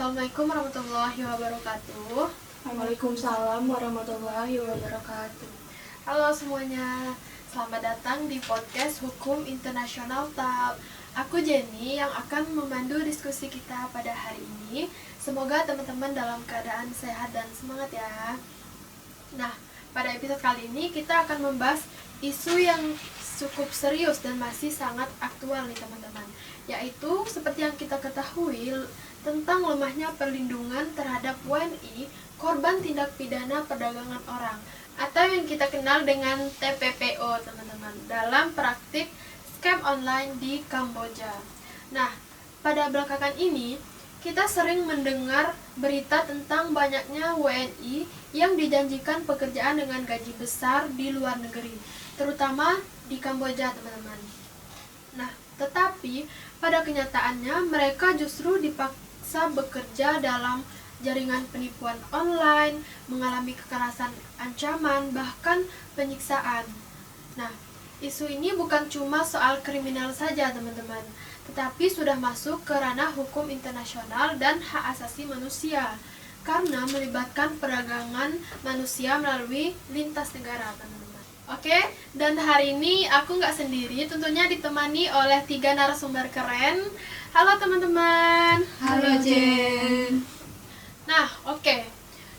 Assalamualaikum warahmatullahi wabarakatuh. Waalaikumsalam warahmatullahi wabarakatuh. Halo semuanya, selamat datang di podcast Hukum Internasional TAP. Aku Jenny yang akan memandu diskusi kita pada hari ini. Semoga teman-teman dalam keadaan sehat dan semangat ya. Nah, pada episode kali ini kita akan membahas isu yang cukup serius dan masih sangat aktual nih teman-teman, yaitu seperti yang kita ketahui tentang lemahnya perlindungan terhadap WNI, korban tindak pidana perdagangan orang, atau yang kita kenal dengan TPPO teman-teman, dalam praktik scam online di Kamboja. Nah, pada belakangan ini kita sering mendengar berita tentang banyaknya WNI yang dijanjikan pekerjaan dengan gaji besar di luar negeri, terutama di Kamboja teman-teman. Nah, tetapi pada kenyataannya mereka justru dipaksa bekerja dalam jaringan penipuan online, mengalami kekerasan, ancaman, bahkan penyiksaan. Nah, isu ini bukan cuma soal kriminal saja teman-teman, tetapi sudah masuk ke ranah hukum internasional dan hak asasi manusia, karena melibatkan perdagangan manusia melalui lintas negara teman-teman. Oke, dan hari ini aku nggak sendiri, tentunya ditemani oleh 3 narasumber keren. Halo teman-teman. Halo Jen. Nah, oke.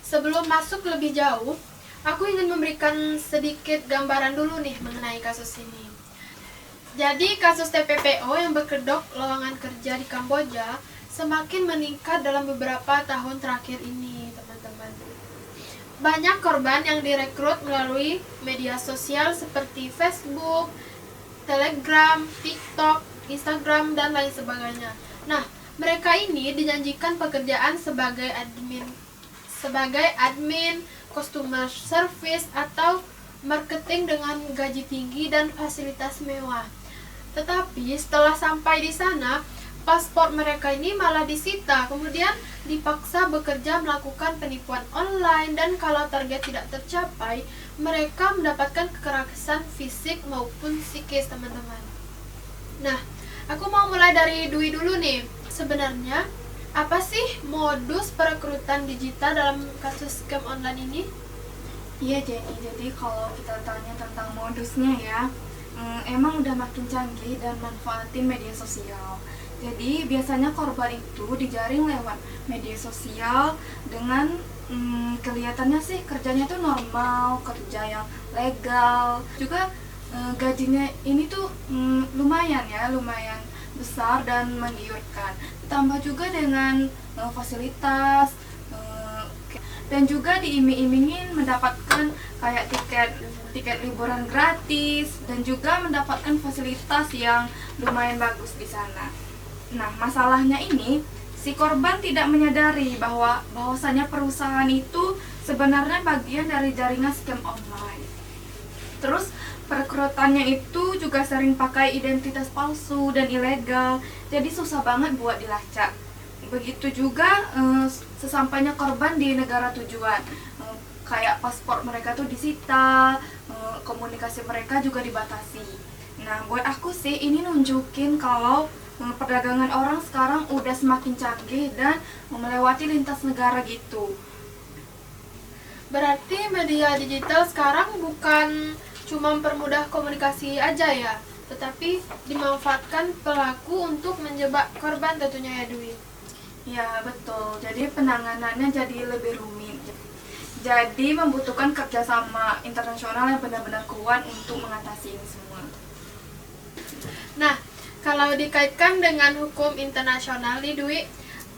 Sebelum masuk lebih jauh, aku ingin memberikan sedikit gambaran dulu nih mengenai kasus ini. Jadi, kasus TPPO yang berkedok lowongan kerja di Kamboja semakin meningkat dalam beberapa tahun terakhir ini, teman-teman. Banyak korban yang direkrut melalui media sosial seperti Facebook, Telegram, TikTok, Instagram, dan lain sebagainya. Nah, mereka ini dijanjikan pekerjaan sebagai admin, customer service, atau marketing dengan gaji tinggi dan fasilitas mewah. Tetapi setelah sampai di sana, paspor mereka ini malah disita, kemudian dipaksa bekerja melakukan penipuan online, dan kalau target tidak tercapai, mereka mendapatkan kekerasan fisik maupun psikis, teman-teman. Nah, aku mau mulai dari Dwi dulu nih. Sebenarnya, apa sih modus perekrutan digital dalam kasus scam online ini? Iya Jenny, jadi kalau kita tanya tentang modusnya ya, emang udah makin canggih dan manfaatin media sosial. Jadi biasanya korban itu dijaring lewat media sosial dengan kelihatannya sih kerjanya tuh normal, kerja yang legal. Juga gajinya ini tuh lumayan besar dan menggiurkan. Ditambah juga dengan fasilitas dan juga diiming-imingin mendapatkan kayak tiket liburan gratis dan juga mendapatkan fasilitas yang lumayan bagus di sana. Nah, masalahnya ini si korban tidak menyadari bahwasanya perusahaan itu sebenarnya bagian dari jaringan scam online. Terus perekrutannya itu juga sering pakai identitas palsu dan ilegal, jadi susah banget buat dilacak. Begitu juga sesampainya korban di negara tujuan, kayak paspor mereka tuh disita, komunikasi mereka juga dibatasi. Nah, buat aku sih ini nunjukin kalau perdagangan orang sekarang udah semakin canggih dan melewati lintas negara gitu. Berarti media digital sekarang bukan cuma mempermudah komunikasi aja ya, tetapi dimanfaatkan pelaku untuk menjebak korban tentunya ya Dwi. Ya betul, jadi penanganannya jadi lebih rumit. Jadi membutuhkan kerjasama internasional yang benar-benar kuat untuk mengatasi ini semua. Nah, kalau dikaitkan dengan hukum internasional nih Dwi,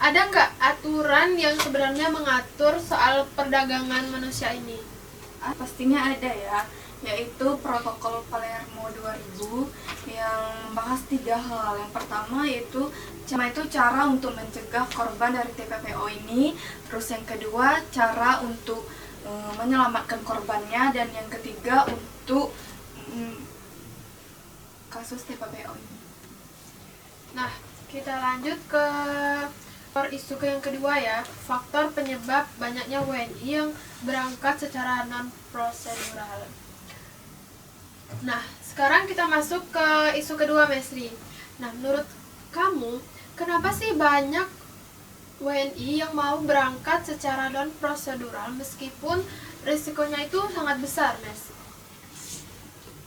ada nggak aturan yang sebenarnya mengatur soal perdagangan manusia ini? Pastinya ada ya, yaitu Protokol Palermo 2000 yang bahas 3 hal. Yang pertama yaitu cara untuk mencegah korban dari TPPO ini, terus yang kedua cara untuk menyelamatkan korbannya, dan yang ketiga untuk kasus TPPO ini. Nah, kita lanjut ke isu yang kedua ya, faktor penyebab banyaknya WNI yang berangkat secara non-prosedural. Nah, sekarang kita masuk ke isu kedua, Mesri. Nah, menurut kamu, kenapa sih banyak WNI yang mau berangkat secara non prosedural meskipun risikonya itu sangat besar, Mas.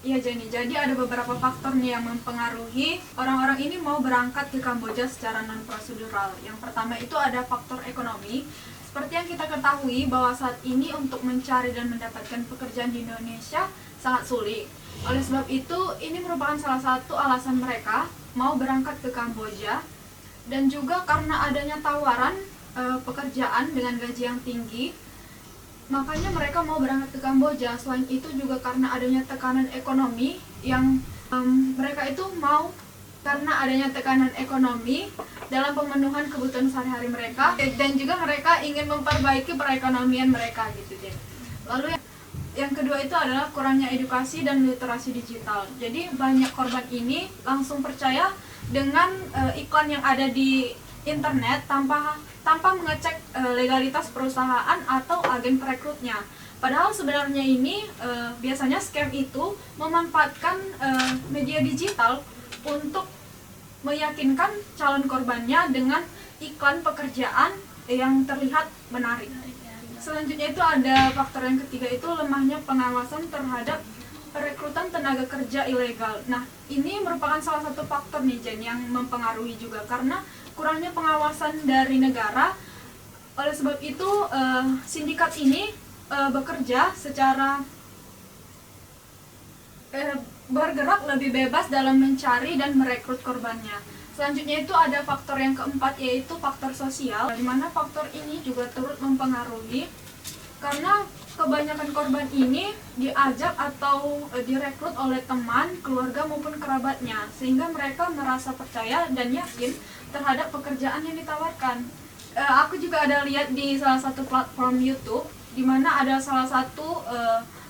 Iya Jenny, jadi ada beberapa faktor nih yang mempengaruhi orang-orang ini mau berangkat ke Kamboja secara non-prosedural. Yang pertama itu ada faktor ekonomi. Seperti yang kita ketahui bahwa saat ini untuk mencari dan mendapatkan pekerjaan di Indonesia sangat sulit. Oleh sebab itu, ini merupakan salah satu alasan mereka mau berangkat ke Kamboja. Dan juga karena adanya tawaran pekerjaan dengan gaji yang tinggi, makanya mereka mau berangkat ke Kamboja. Selain itu juga karena adanya tekanan ekonomi yang mereka itu mau karena adanya tekanan ekonomi dalam pemenuhan kebutuhan sehari-hari mereka, dan juga mereka ingin memperbaiki perekonomian mereka gitu deh. Lalu yang kedua itu adalah kurangnya edukasi dan literasi digital. Jadi banyak korban ini langsung percaya dengan iklan yang ada di internet tanpa mengecek legalitas perusahaan atau agen perekrutnya. Padahal sebenarnya ini biasanya scam itu memanfaatkan media digital untuk meyakinkan calon korbannya dengan iklan pekerjaan yang terlihat menarik. Selanjutnya itu ada faktor yang ketiga, itu lemahnya pengawasan terhadap perekrutan tenaga kerja ilegal. Nah, ini merupakan salah satu faktor nih Jen yang mempengaruhi juga karena kurangnya pengawasan dari negara. Oleh sebab itu sindikat ini bekerja secara bergerak lebih bebas dalam mencari dan merekrut korbannya. Selanjutnya itu ada faktor yang keempat, yaitu faktor sosial, di mana faktor ini juga turut mempengaruhi karena kebanyakan korban ini diajak atau direkrut oleh teman, keluarga maupun kerabatnya, sehingga mereka merasa percaya dan yakin terhadap pekerjaan yang ditawarkan. Aku juga ada lihat di salah satu platform YouTube, di mana ada salah satu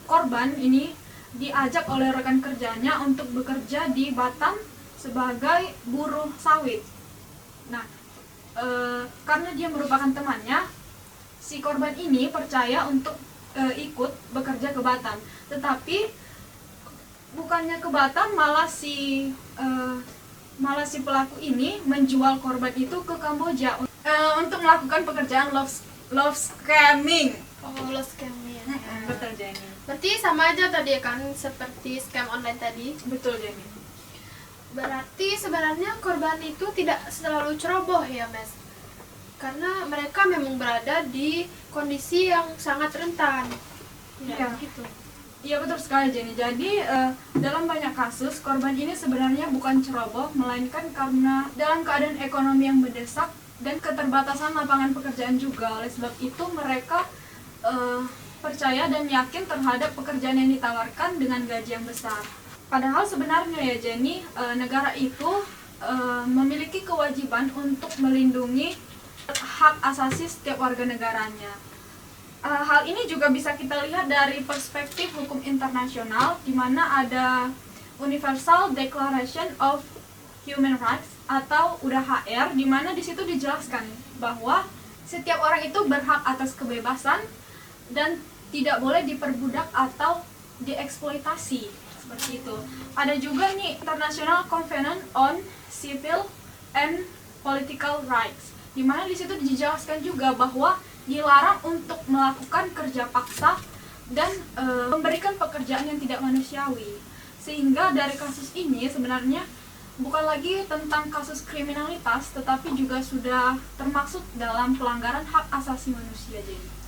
korban ini diajak oleh rekan kerjanya untuk bekerja di Batam sebagai buruh sawit. Nah, karena dia merupakan temannya, si korban ini percaya untuk ikut bekerja ke Batam. Tetapi bukannya ke Batam, malah si pelaku ini menjual korban itu ke Kamboja untuk melakukan pekerjaan love scamming. Love scamming. Betul Jenny. Berarti sama aja tadi kan seperti scam online tadi. Betul Jenny. Berarti sebenarnya korban itu tidak selalu ceroboh ya, Mas? Karena mereka memang berada di kondisi yang sangat rentan. Iya. Gitu. Iya betul sekali Jenny. Jadi dalam banyak kasus korban ini sebenarnya bukan ceroboh, melainkan karena dalam keadaan ekonomi yang mendesak dan keterbatasan lapangan pekerjaan juga. Oleh sebab itu mereka percaya dan yakin terhadap pekerjaan yang ditawarkan dengan gaji yang besar. Padahal sebenarnya ya Jenny, negara itu memiliki kewajiban untuk melindungi hak asasi setiap warga negaranya. Hal ini juga bisa kita lihat dari perspektif hukum internasional, di mana ada Universal Declaration of Human Rights atau UDHR, di mana di situ dijelaskan bahwa setiap orang itu berhak atas kebebasan dan tidak boleh diperbudak atau dieksploitasi seperti itu. Ada juga nih International Covenant on Civil and Political Rights, di mana di situ dijelaskan juga bahwa dilarang untuk melakukan kerja paksa dan memberikan pekerjaan yang tidak manusiawi. Sehingga dari kasus ini sebenarnya bukan lagi tentang kasus kriminalitas, tetapi juga sudah termasuk dalam pelanggaran hak asasi manusia. Jadi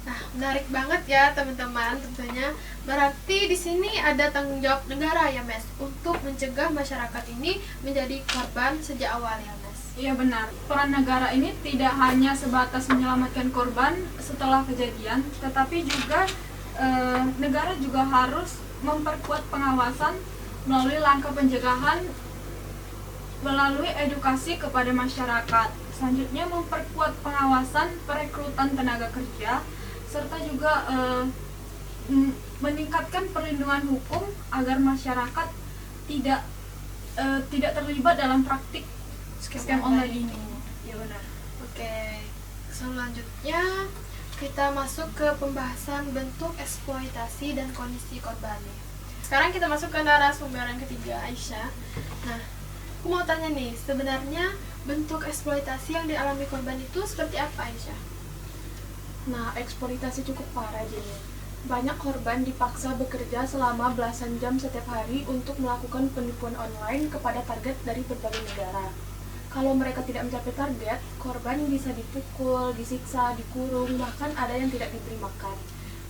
Nah, menarik banget ya teman-teman tentunya. Berarti di sini ada tanggung jawab negara ya, Mas, untuk mencegah masyarakat ini menjadi korban sejak awal ya, Mas. iya benar, peran negara ini tidak hanya sebatas menyelamatkan korban setelah kejadian, tetapi juga negara juga harus memperkuat pengawasan melalui langkah pencegahan, melalui edukasi kepada masyarakat. Selanjutnya memperkuat pengawasan perekrutan tenaga kerja, serta juga meningkatkan perlindungan hukum agar masyarakat tidak terlibat dalam praktik scam online ini. Ya benar. Oke. Selanjutnya kita masuk ke pembahasan bentuk eksploitasi dan kondisi korbannya. Sekarang kita masuk ke narasumber yang ketiga, Aisyah. Nah, aku mau tanya nih, sebenarnya bentuk eksploitasi yang dialami korban itu seperti apa, Aisyah? Nah, eksploitasi cukup parah jadi. Banyak korban dipaksa bekerja selama belasan jam setiap hari untuk melakukan penipuan online kepada target dari berbagai negara. Kalau mereka tidak mencapai target, korban bisa dipukul, disiksa, dikurung, bahkan ada yang tidak diberi makan.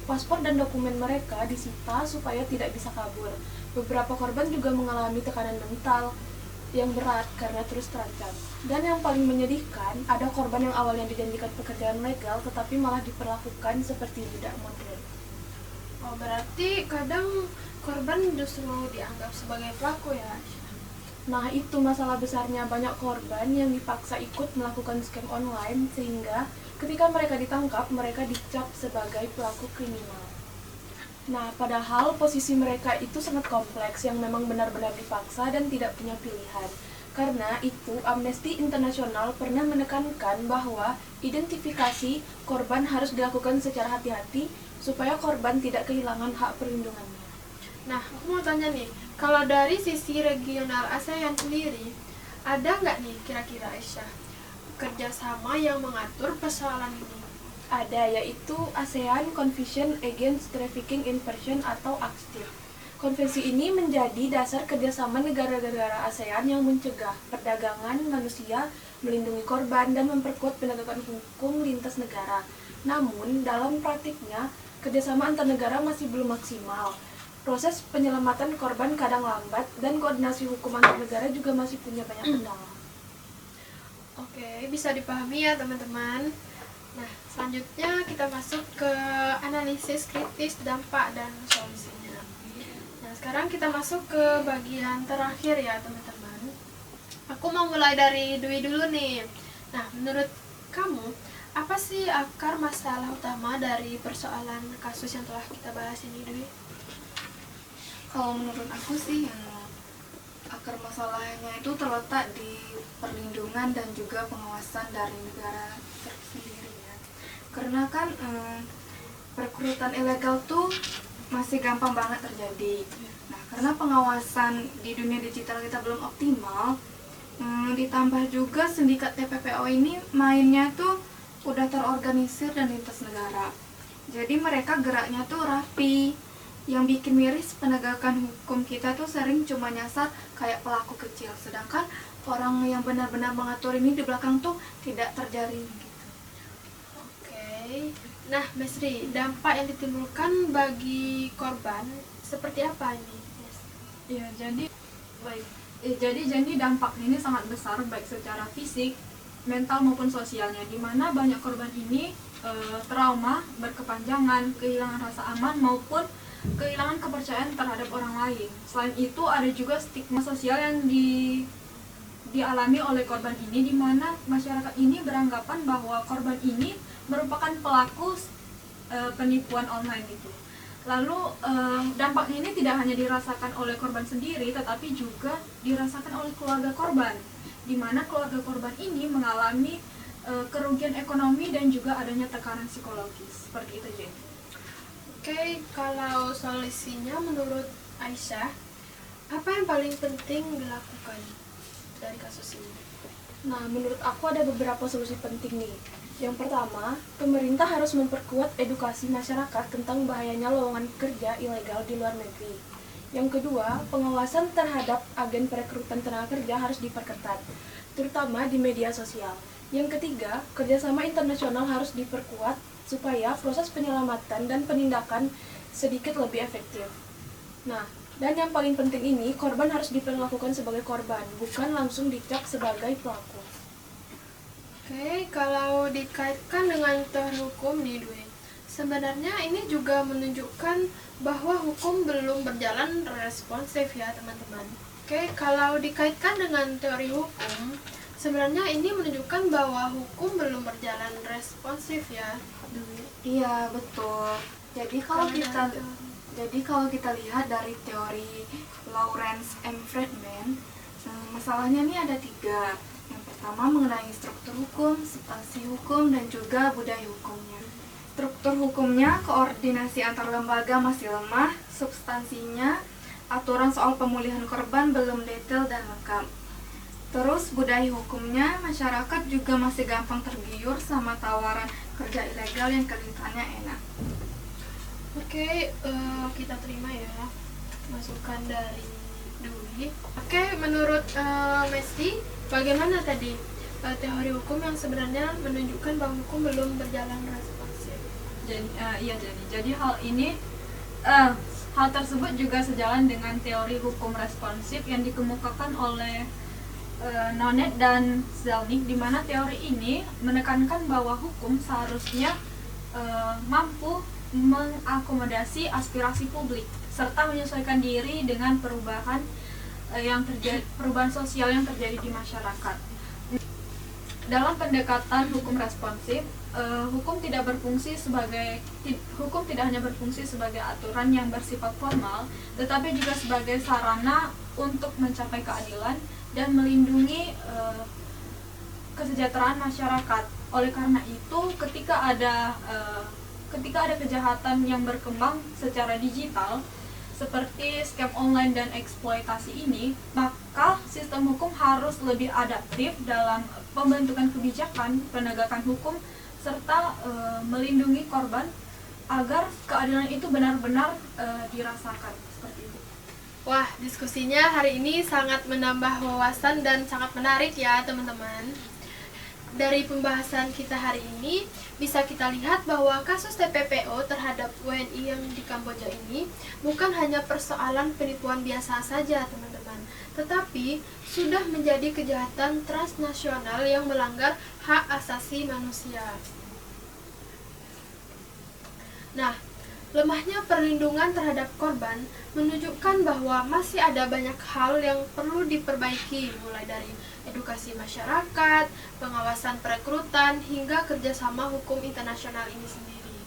Paspor dan dokumen mereka disita supaya tidak bisa kabur. Beberapa korban juga mengalami tekanan mental yang berat karena terus terancam. Dan yang paling menyedihkan, ada korban yang awalnya dijanjikan pekerjaan legal tetapi malah diperlakukan seperti budak modern. Oh, berarti kadang korban justru dianggap sebagai pelaku ya, Aisyah? Nah, itu masalah besarnya, banyak korban yang dipaksa ikut melakukan scam online sehingga ketika mereka ditangkap, mereka dicap sebagai pelaku kriminal. Nah, padahal posisi mereka itu sangat kompleks yang memang benar-benar dipaksa dan tidak punya pilihan. Karena itu, Amnesty International pernah menekankan bahwa identifikasi korban harus dilakukan secara hati-hati supaya korban tidak kehilangan hak perlindungannya. Nah, aku mau tanya nih, kalau dari sisi regional ASEAN sendiri, ada nggak nih kira-kira, Aisyah, kerjasama yang mengatur persoalan ini? Ada, yaitu ASEAN Convention Against Trafficking in Person atau ACTIP. Konvensi ini menjadi dasar kerjasama negara-negara ASEAN yang mencegah perdagangan manusia, melindungi korban, dan memperkuat penegakan hukum lintas negara. Namun, dalam praktiknya, kerjasama antar negara masih belum maksimal. Proses penyelamatan korban kadang lambat, dan koordinasi hukum antar negara juga masih punya banyak kendala. Oke, bisa dipahami ya teman-teman. Nah, selanjutnya kita masuk ke analisis kritis dampak dan solusinya. Nah, sekarang kita masuk ke bagian terakhir ya teman-teman. Aku mau mulai dari Dwi dulu nih. Nah, menurut kamu, apa sih akar masalah utama dari persoalan kasus yang telah kita bahas ini, Dwi? Kalau menurut aku sih, akar masalahnya itu terletak di perlindungan dan juga pengawasan dari negara tersendiri. Karena kan perekrutan ilegal tuh masih gampang banget terjadi. Nah, karena pengawasan di dunia digital kita belum optimal, ditambah juga sindikat TPPO ini mainnya tuh udah terorganisir dan lintas negara. Jadi mereka geraknya tuh rapi. Yang bikin miris, penegakan hukum kita tuh sering cuma nyasar kayak pelaku kecil, sedangkan orang yang benar-benar mengatur ini di belakang tuh tidak terjaring gitu. Nah, Mesri, dampak yang ditimbulkan bagi korban seperti apa ini? Ya, jadi dampaknya ini sangat besar baik secara fisik, mental maupun sosialnya, di mana banyak korban ini trauma berkepanjangan, kehilangan rasa aman maupun kehilangan kepercayaan terhadap orang lain. Selain itu ada juga stigma sosial yang dialami oleh korban ini, di mana masyarakat ini beranggapan bahwa korban ini merupakan pelaku penipuan online itu. Lalu dampaknya ini tidak hanya dirasakan oleh korban sendiri, tetapi juga dirasakan oleh keluarga korban, di mana keluarga korban ini mengalami kerugian ekonomi dan juga adanya tekanan psikologis. Seperti itu, Jen. Oke, kalau solusinya menurut Aisyah, apa yang paling penting dilakukan dari kasus ini? Nah, menurut aku ada beberapa solusi penting nih. Yang pertama, pemerintah harus memperkuat edukasi masyarakat tentang bahayanya lowongan kerja ilegal di luar negeri. Yang kedua, pengawasan terhadap agen perekrutan tenaga kerja harus diperketat, terutama di media sosial. Yang ketiga, kerjasama internasional harus diperkuat supaya proses penyelamatan dan penindakan sedikit lebih efektif. Nah, dan yang paling penting ini, korban harus diperlakukan sebagai korban, bukan langsung dicap sebagai pelaku. Oke, kalau dikaitkan dengan teori hukum nih, Dwi, sebenarnya ini juga menunjukkan bahwa hukum belum berjalan responsif ya teman-teman. Oke, kalau dikaitkan dengan teori hukum, sebenarnya ini menunjukkan bahwa hukum belum berjalan responsif ya, Dwi. Iya, betul. Jadi kalau kita lihat dari teori Lawrence M. Friedman, masalahnya ini ada 3. Yang pertama mengenai struktur hukum, substansi hukum, dan juga budaya hukumnya. Struktur hukumnya, koordinasi antar lembaga masih lemah. Substansinya, aturan soal pemulihan korban belum detail dan lengkap. Terus budaya hukumnya, masyarakat juga masih gampang tergiur sama tawaran kerja ilegal yang kelihatannya enak. Oke, kita terima ya masukan dari Dwi. Oke, menurut Mesti, bagaimana tadi teori hukum yang sebenarnya menunjukkan bahwa hukum belum berjalan responsif? Jadi hal tersebut juga sejalan dengan teori hukum responsif yang dikemukakan oleh Nonet dan Zelnick, di mana teori ini menekankan bahwa hukum seharusnya mampu mengakomodasi aspirasi publik serta menyesuaikan diri dengan perubahan sosial yang terjadi di masyarakat. Dalam pendekatan hukum responsif, hukum tidak hanya berfungsi sebagai aturan yang bersifat formal, tetapi juga sebagai sarana untuk mencapai keadilan dan melindungi kesejahteraan masyarakat. Oleh karena itu, ketika ada kejahatan yang berkembang secara digital seperti scam online dan eksploitasi ini, maka sistem hukum harus lebih adaptif dalam pembentukan kebijakan, penegakan hukum, serta melindungi korban agar keadilan itu benar-benar dirasakan. Seperti itu. Wah, diskusinya hari ini sangat menambah wawasan dan sangat menarik ya teman-teman. Dari pembahasan kita hari ini, bisa kita lihat bahwa kasus TPPO terhadap WNI yang di Kamboja ini bukan hanya persoalan penipuan biasa saja teman-teman, tetapi sudah menjadi kejahatan transnasional yang melanggar hak asasi manusia. Nah, lemahnya perlindungan terhadap korban menunjukkan bahwa masih ada banyak hal yang perlu diperbaiki, mulai dari edukasi masyarakat, pengawasan perekrutan, hingga kerjasama hukum internasional ini sendiri.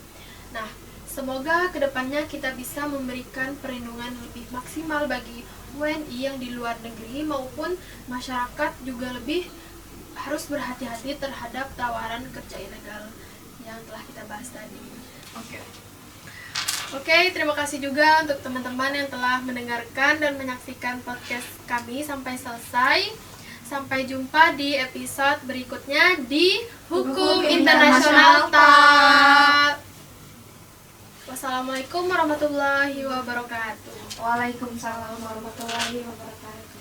Nah, semoga kedepannya kita bisa memberikan perlindungan lebih maksimal bagi WNI yang di luar negeri maupun masyarakat juga lebih harus berhati-hati terhadap tawaran kerja ilegal yang telah kita bahas tadi. Oke, terima kasih juga untuk teman-teman yang telah mendengarkan dan menyaksikan podcast kami sampai selesai. Sampai jumpa di episode berikutnya di Hukum Internasional TAP. Wassalamualaikum warahmatullahi wabarakatuh. Waalaikumsalam warahmatullahi wabarakatuh.